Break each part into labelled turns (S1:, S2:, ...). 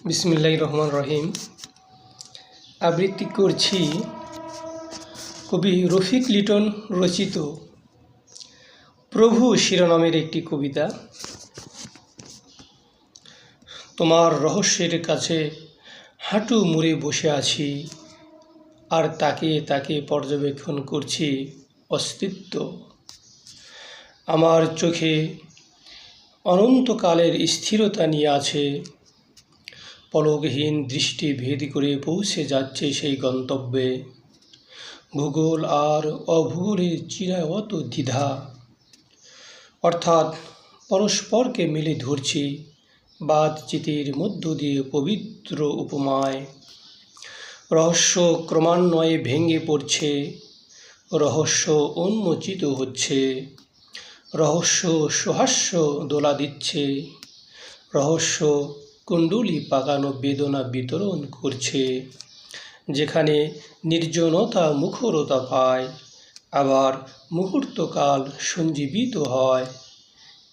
S1: বিসমিল্লাহির রহমানির রহিম। আবৃত্তি করছি কবি রফিক লিটন রচিত প্রভু শিরোনামের একটি কবিতা। তোমার রহস্যের কাছে হাঁটু মুড়ে বসে আছি, আর তাকে তাকে পর্যবেক্ষণ করছি অস্তিত্ব। আমার চোখে অনন্তকালের স্থিরতা নিয়ে আছে, পলকহীন দৃষ্টি ভেদ করে পৌঁছে যাচ্ছে সেই গন্তব্যে। ভূগোল আর অভূগোলের চিরায়ত দ্বিধা, অর্থাৎ পরস্পরকে মিলে ধরছি বাতচিতের মধ্য দিয়ে পবিত্র উপমায়। রহস্য ক্রমান্বয়ে ভেঙে পড়ছে, রহস্য উন্মোচিত হচ্ছে, রহস্য সুহাস্য দোলা দিচ্ছে, রহস্য কুণ্ডলী পাকানো বেদনা বিতরণ করছে। যেখানে নির্জনতা মুখরতা পায়, আবার মুহূর্তকাল সঞ্জীবিত হয়।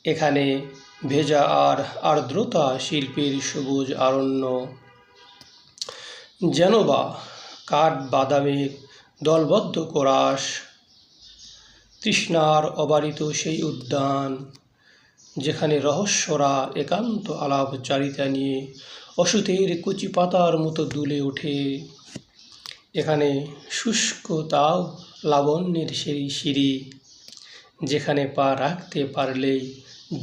S1: এখানে ভেজা আর আর্দ্রতা শিল্পের সবুজ অরণ্য, যেন বা কাঠ বাদামের দলবদ্ধ কোরাস। তৃষ্ণার অবারিত সেই উদ্যান, যেখানে রহস্যরা একান্ত আলাপচারিতা নিয়ে অসুতের কচি পাতার মতো দুলে ওঠে। এখানে শুষ্ক তাও লাবণ্যের সিঁড়ি, যেখানে পা রাখতে পারলেই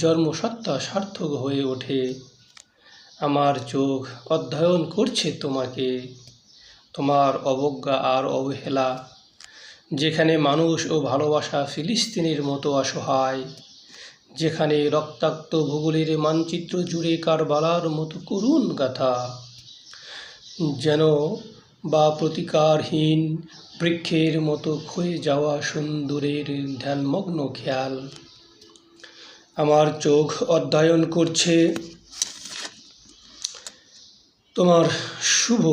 S1: জন্মসত্তা সার্থক হয়ে ওঠে। আমার চোখ অধ্যয়ন করছে তোমাকে, তোমার অবজ্ঞা আর অবহেলা। যেখানে মানুষ ও ভালোবাসা ফিলিস্তিনের মতো অসহায়, যেখানে রক্তাক্ত ভূগোলের মানচিত্র জুড়ে কারবালার মতো করুণ গাথা, যেন বা প্রতিকারহীন বৃক্ষের মতো ক্ষয়ে যাওয়া সুন্দরের ধ্যানমগ্ন খেয়াল। আমার চোখ অধ্যয়ন করছে তোমার শুভ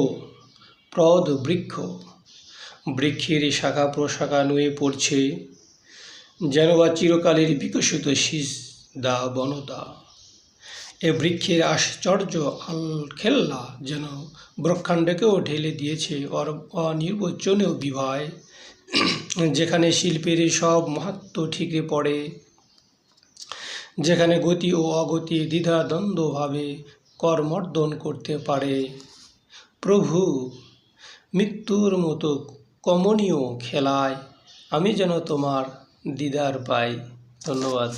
S1: প্রদ বৃক্ষ, বৃক্ষের শাখা প্রশাখা নুয়ে পড়ছে, যেন বা চিরকালের বিকশিত সিজদা বনতা। এ বৃক্ষের আশ্চর্য আলখেল্লা যেন ব্রহ্মাণ্ডকেও ঢেলে দিয়েছে অনির্বচনীয় বিভয়। যেখানে শিল্পের সব মাহাত্ম্য ঠিকরে পড়ে, যেখানে গতি ও অগতি দ্বিধা দ্বন্দ্বভাবে করমর্দন করতে পারে। প্রভু, মৃত্যুর মতো কমনীয় খেলায় আমি যেন তোমার দিদার পাই। ধন্যবাদ।